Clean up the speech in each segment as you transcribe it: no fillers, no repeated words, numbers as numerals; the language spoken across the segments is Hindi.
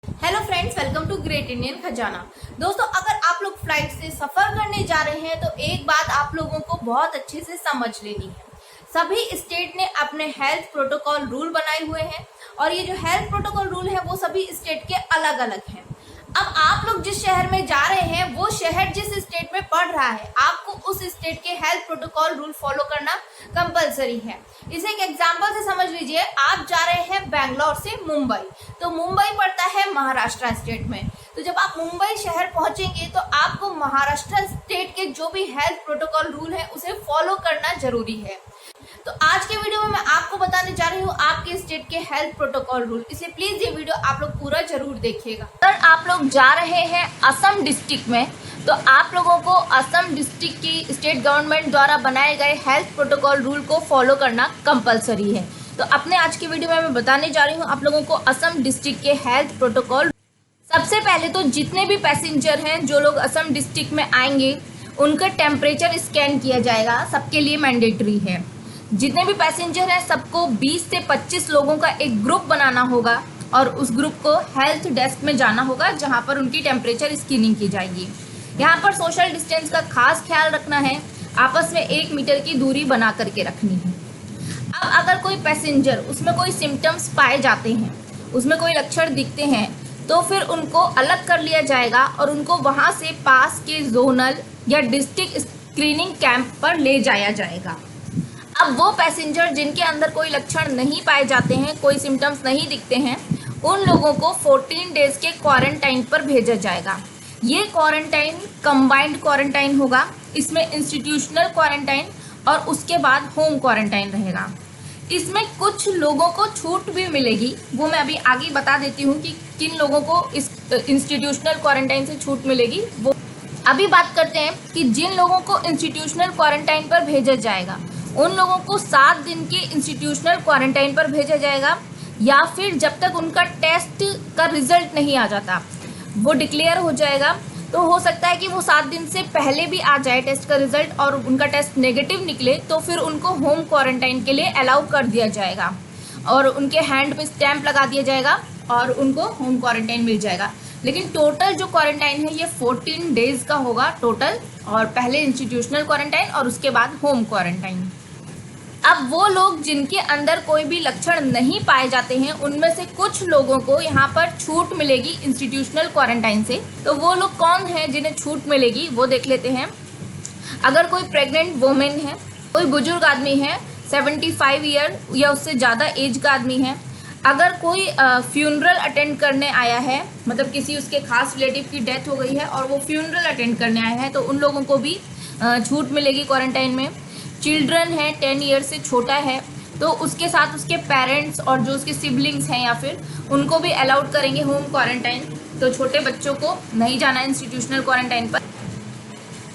Hello friends, welcome to great Indian Khazana. दोस्तों, अगर आप लोग फ्लाइट से सफर करने जा रहे हैं तो एक बात आप लोगों को बहुत अच्छे से समझ लेनी है। सभी स्टेट ने अपने हेल्थ प्रोटोकॉल रूल बनाए हुए हैं और ये जो हेल्थ प्रोटोकॉल रूल है वो सभी स्टेट के अलग अलग हैं। अब आप लोग जिस शहर में जा रहे हैं वो शहर जिस स्टेट में पड़ रहा है, आपको उस स्टेट के हेल्थ प्रोटोकॉल रूल फॉलो करना कंपलसरी है। इसे एक एग्जांपल से समझ लीजिए। आप जा रहे हैं बैंगलोर से मुंबई, तो मुंबई पड़ता है महाराष्ट्र स्टेट में। तो जब आप मुंबई शहर पहुंचेंगे तो आपको महाराष्ट्र स्टेट के जो भी हेल्थ प्रोटोकॉल रूल है उसे फॉलो करना जरूरी है। तो आज के वीडियो में मैं आपको बताने जा रही हूँ आपके स्टेट के हेल्थ प्रोटोकॉल रूल, इसलिए प्लीज ये वीडियो आप लोग पूरा जरूर देखिएगा। अगर आप लोग जा रहे हैं असम डिस्ट्रिक्ट में तो आप लोगों को असम डिस्ट्रिक्ट की स्टेट गवर्नमेंट द्वारा बनाए गए हेल्थ प्रोटोकॉल रूल को फॉलो करना कंपलसरी है। तो अपने आज की वीडियो में मैं बताने जा रही हूँ आप लोगों को असम डिस्ट्रिक्ट के हेल्थ प्रोटोकॉल। सबसे पहले तो जितने भी पैसेंजर हैं जो लोग असम डिस्ट्रिक्ट में आएंगे उनका टेम्परेचर स्कैन किया जाएगा, सबके लिए मैंडेटरी है। जितने भी पैसेंजर हैं सबको 20 से 25 लोगों का एक ग्रुप बनाना होगा और उस ग्रुप को हेल्थ डेस्क में जाना होगा जहां पर उनकी टेम्परेचर स्क्रीनिंग की जाएगी। यहाँ पर सोशल डिस्टेंस का खास ख्याल रखना है, आपस में 1 मीटर की दूरी बना करके रखनी है। अब अगर कोई पैसेंजर उसमें कोई सिम्टम्स पाए जाते हैं, उसमें कोई लक्षण दिखते हैं, तो फिर उनको अलग कर लिया जाएगा और उनको वहाँ से पास के जोनल या डिस्ट्रिक्ट स्क्रीनिंग कैंप पर ले जाया जाएगा। अब वो पैसेंजर जिनके अंदर कोई लक्षण नहीं पाए जाते हैं, कोई सिम्टम्स नहीं दिखते हैं, उन लोगों को 14 डेज के क्वारंटाइन पर भेजा जाएगा। ये क्वारंटाइन कंबाइंड क्वारंटाइन होगा, इसमें इंस्टीट्यूशनल क्वारंटाइन और उसके बाद होम क्वारंटाइन रहेगा। इसमें कुछ लोगों को छूट भी मिलेगी, वो मैं अभी आगे बता देती हूँ कि किन लोगों को इस इंस्टीट्यूशनल क्वारंटाइन से छूट मिलेगी। वो अभी बात करते हैं कि जिन लोगों को इंस्टीट्यूशनल क्वारंटाइन पर भेजा जाएगा उन लोगों को 7 दिन के इंस्टीट्यूशनल क्वारंटाइन पर भेजा जाएगा, या फिर जब तक उनका टेस्ट का रिजल्ट नहीं आ जाता, वो डिक्लेयर हो जाएगा। तो हो सकता है कि वो 7 दिन से पहले भी आ जाए टेस्ट का रिजल्ट और उनका टेस्ट नेगेटिव निकले, तो फिर उनको होम क्वारंटाइन के लिए अलाउ कर दिया जाएगा और उनके हैंड पे स्टैंप लगा दिया जाएगा और उनको होम क्वारंटाइन मिल जाएगा। लेकिन टोटल जो क्वारंटाइन है ये 14 डेज का होगा टोटल, और पहले इंस्टीट्यूशनल क्वारंटाइन और उसके बाद होम क्वारंटाइन। अब वो लोग जिनके अंदर कोई भी लक्षण नहीं पाए जाते हैं उनमें से कुछ लोगों को यहाँ पर छूट मिलेगी इंस्टीट्यूशनल क्वारंटाइन से। तो वो लोग कौन हैं जिन्हें छूट मिलेगी वो देख लेते हैं। अगर कोई प्रेग्नेंट वुमेन है, कोई बुजुर्ग आदमी है, 75 ईयर या उससे ज़्यादा एज का आदमी है, अगर कोई फ्यूनरल अटेंड करने आया है, मतलब किसी उसके खास रिलेटिव की डेथ हो गई है और वो फ्यूनरल अटेंड करने आया है, तो उन लोगों को भी छूट मिलेगी क्वारंटाइन में। चिल्ड्रन है 10 ईयर से छोटा है तो उसके साथ उसके पेरेंट्स और जो उसके सिबलिंग्स हैं या फिर उनको भी अलाउड करेंगे होम क्वारंटाइन। तो छोटे बच्चों को नहीं जाना इंस्टीट्यूशनल क्वारंटाइन पर।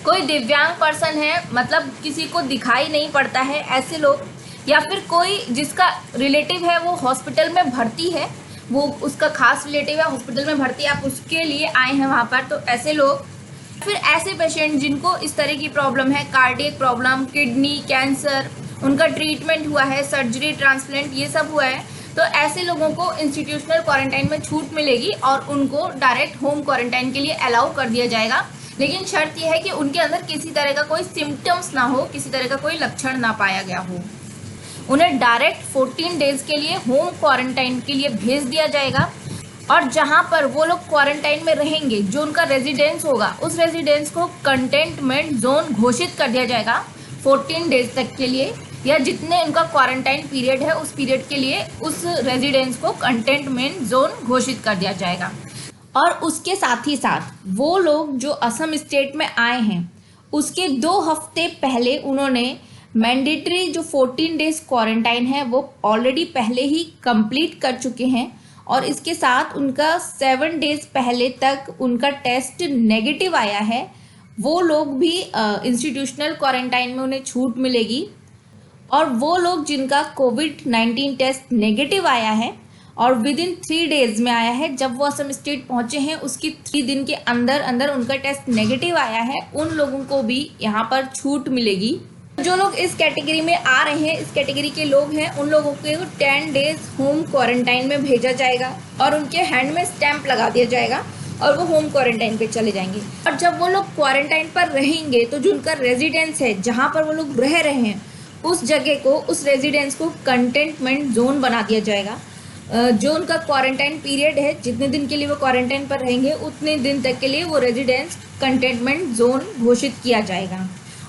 कोई दिव्यांग पर्सन है, मतलब किसी को दिखाई नहीं पड़ता है, ऐसे लोग, या फिर कोई जिसका रिलेटिव है वो हॉस्पिटल में भर्ती है, वो उसका खास रिलेटिव है हॉस्पिटल में भर्ती है, आप उसके लिए आए हैं वहाँ पर, तो ऐसे लोग। फिर ऐसे पेशेंट जिनको इस तरह की प्रॉब्लम है, कार्डियक प्रॉब्लम, किडनी कैंसर, उनका ट्रीटमेंट हुआ है, सर्जरी, ट्रांसप्लांट, ये सब हुआ है, तो ऐसे लोगों को इंस्टीट्यूशनल क्वारंटाइन में छूट मिलेगी और उनको डायरेक्ट होम क्वारंटाइन के लिए अलाउ कर दिया जाएगा। लेकिन शर्त यह है कि उनके अंदर किसी तरह का कोई सिम्टम्स ना हो, किसी तरह का कोई लक्षण ना पाया गया हो। उन्हें डायरेक्ट 14 डेज के लिए होम क्वारंटाइन के लिए भेज दिया जाएगा और जहां पर वो लोग क्वारंटाइन में रहेंगे, जो उनका रेजिडेंस होगा, उस रेजिडेंस को कंटेनमेंट जोन घोषित कर दिया जाएगा 14 डेज तक के लिए, या जितने उनका क्वारंटाइन पीरियड है उस पीरियड के लिए उस रेजिडेंस को कंटेनमेंट जोन घोषित कर दिया जाएगा। और उसके साथ ही साथ वो लोग जो असम स्टेट में आए हैं उसके 2 हफ्ते पहले उन्होंने मैंडेटरी जो 14 डेज क्वारंटाइन है वो ऑलरेडी पहले ही कंप्लीट कर चुके हैं, और इसके साथ उनका 7 डेज पहले तक उनका टेस्ट नेगेटिव आया है, वो लोग भी इंस्टीट्यूशनल क्वारंटाइन में उन्हें छूट मिलेगी। और वो लोग जिनका कोविड-19 टेस्ट नेगेटिव आया है और विद इन 3 डेज में आया है, जब वो असम स्टेट पहुंचे हैं उसकी 3 दिन के अंदर अंदर उनका टेस्ट नेगेटिव आया है, उन लोगों को भी यहाँ पर छूट मिलेगी। जो लोग इस कैटेगरी में आ रहे हैं, इस कैटेगरी के लोग हैं, उन लोगों को 10 डेज होम क्वारंटाइन में भेजा जाएगा और उनके हैंड में स्टैंप लगा दिया जाएगा और वो होम क्वारंटाइन पे चले जाएंगे। और जब वो लोग क्वारंटाइन पर रहेंगे तो जो उनका रेजिडेंस है, जहाँ पर वो लोग रह रहे हैं, उस जगह को, उस रेजिडेंस को कंटेनमेंट जोन बना दिया जाएगा। जो उनका क्वारंटाइन पीरियड है, जितने दिन के लिए वो क्वारंटाइन पर रहेंगे उतने दिन तक के लिए वो रेजिडेंस कंटेनमेंट जोन घोषित किया जाएगा।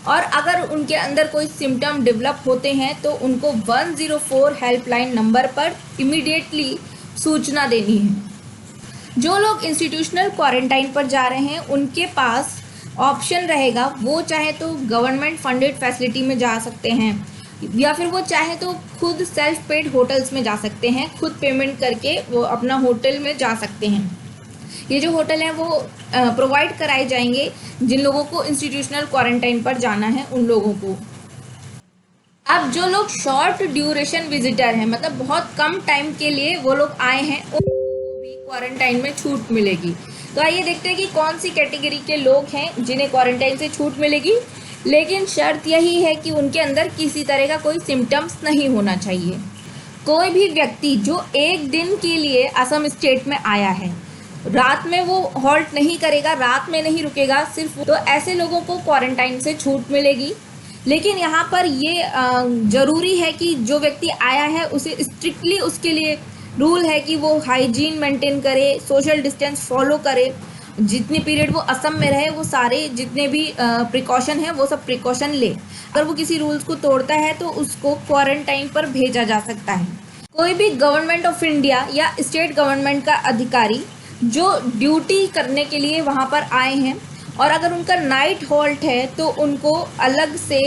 और अगर उनके अंदर कोई सिम्टम डेवलप होते हैं तो उनको 104 हेल्पलाइन नंबर पर इमीडिएटली सूचना देनी है। जो लोग इंस्टीट्यूशनल क्वारंटाइन पर जा रहे हैं उनके पास ऑप्शन रहेगा, वो चाहे तो गवर्नमेंट फंडेड फैसिलिटी में जा सकते हैं या फिर वो चाहे तो खुद सेल्फ पेड होटल्स में जा सकते हैं, खुद पेमेंट करके वो अपना होटल में जा सकते हैं। ये जो होटल हैं वो प्रोवाइड कराए जाएंगे जिन लोगों को इंस्टीट्यूशनल क्वारंटाइन पर जाना है उन लोगों को। अब जो लोग शॉर्ट ड्यूरेशन विजिटर हैं, मतलब बहुत कम टाइम के लिए वो लोग आए हैं, उनको भी क्वारंटाइन में छूट मिलेगी। तो आइए देखते हैं कि कौन सी कैटेगरी के लोग हैं जिन्हें क्वारंटाइन से छूट मिलेगी। लेकिन शर्त यही है कि उनके अंदर किसी तरह का कोई सिम्टम्स नहीं होना चाहिए। कोई भी व्यक्ति जो एक दिन के लिए असम स्टेट में आया है, रात में वो हॉल्ट नहीं करेगा, रात में नहीं रुकेगा सिर्फ, तो ऐसे लोगों को क्वारंटाइन से छूट मिलेगी। लेकिन यहाँ पर ये ज़रूरी है कि जो व्यक्ति आया है उसे स्ट्रिक्टली उसके लिए रूल है कि वो हाइजीन मेंटेन करे, सोशल डिस्टेंस फॉलो करे, जितने पीरियड वो असम में रहे वो सारे जितने भी प्रिकॉशन है वो सब प्रिकॉशन ले। अगर वो किसी रूल्स को तोड़ता है तो उसको क्वारंटाइन पर भेजा जा सकता है। कोई भी गवर्नमेंट ऑफ इंडिया या स्टेट गवर्नमेंट का अधिकारी जो ड्यूटी करने के लिए वहाँ पर आए हैं और अगर उनका नाइट हॉल्ट है तो उनको अलग से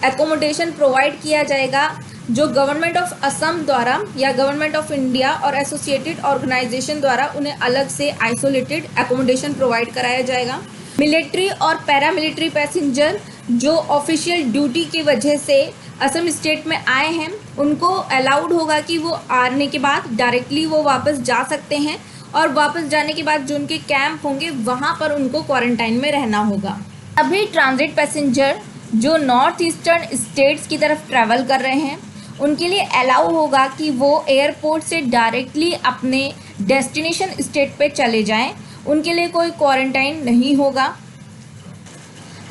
एकोमोडेशन प्रोवाइड किया जाएगा, जो गवर्नमेंट ऑफ असम द्वारा या गवर्नमेंट ऑफ इंडिया और एसोसिएटेड ऑर्गेनाइजेशन द्वारा उन्हें अलग से आइसोलेटेड एकोमोडेशन प्रोवाइड कराया जाएगा। मिलिट्री और पैरामिलिट्री पैसेंजर जो ऑफिशियल ड्यूटी की वजह से असम स्टेट में आए हैं उनको अलाउड होगा कि वो आने के बाद डायरेक्टली वो वापस जा सकते हैं और वापस जाने के बाद जो उनके कैंप होंगे वहाँ पर उनको क्वारंटाइन में रहना होगा। अभी ट्रांजिट पैसेंजर जो नॉर्थ ईस्टर्न स्टेट्स की तरफ ट्रैवल कर रहे हैं उनके लिए अलाउ होगा कि वो एयरपोर्ट से डायरेक्टली अपने डेस्टिनेशन स्टेट पे चले जाएं, उनके लिए कोई क्वारंटाइन नहीं होगा।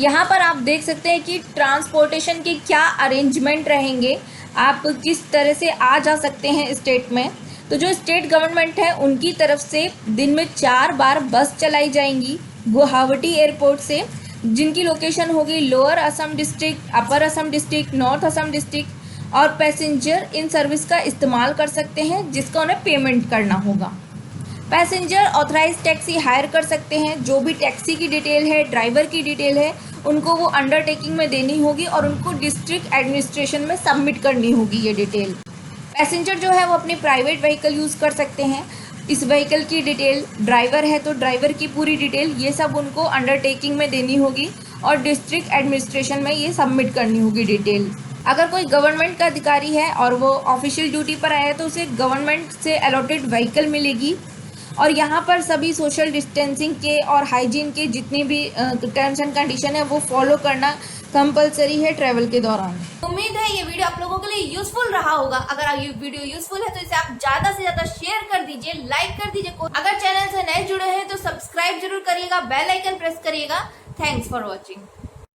यहाँ पर आप देख सकते हैं कि ट्रांसपोर्टेशन के क्या अरेंजमेंट रहेंगे, आप किस तरह से आ जा सकते हैं स्टेट में। तो जो स्टेट गवर्नमेंट है उनकी तरफ से दिन में 4 बार बस चलाई जाएंगी गुवाहाटी एयरपोर्ट से, जिनकी लोकेशन होगी lower Assam district, upper Assam district, north Assam district, और पैसेंजर इन सर्विस का इस्तेमाल कर सकते हैं जिसका उन्हें पेमेंट करना होगा। पैसेंजर ऑथराइज टैक्सी हायर कर सकते हैं, जो भी टैक्सी की डिटेल है, ड्राइवर की डिटेल है, उनको वो अंडरटेकिंग में देनी होगी और उनको डिस्ट्रिक्ट एडमिनिस्ट्रेशन में सबमिट करनी होगी ये डिटेल। पैसेंजर जो है वो अपनी प्राइवेट व्हीकल यूज़ कर सकते हैं, इस व्हीकल की डिटेल, ड्राइवर है तो ड्राइवर की पूरी डिटेल, ये सब उनको अंडरटेकिंग में देनी होगी और डिस्ट्रिक्ट एडमिनिस्ट्रेशन में ये सबमिट करनी होगी डिटेल। अगर कोई गवर्नमेंट का अधिकारी है और वो ऑफिशियल ड्यूटी पर आया है तो उसे गवर्नमेंट से अलॉटेड व्हीकल मिलेगी और यहाँ पर सभी सोशल डिस्टेंसिंग के और हाइजीन के जितने भी टर्म्स एंड कंडीशन है वो फॉलो करना कंपलसरी है ट्रैवल के दौरान। उम्मीद है ये वीडियो आप लोगों के लिए यूजफुल रहा होगा। अगर ये वीडियो यूजफुल है तो इसे आप ज्यादा से ज्यादा शेयर कर दीजिए, लाइक कर दीजिए। अगर चैनल से नए जुड़े हैं तो सब्सक्राइब जरूर करिएगा, बेल आइकन प्रेस करिएगा। Thanks for watching.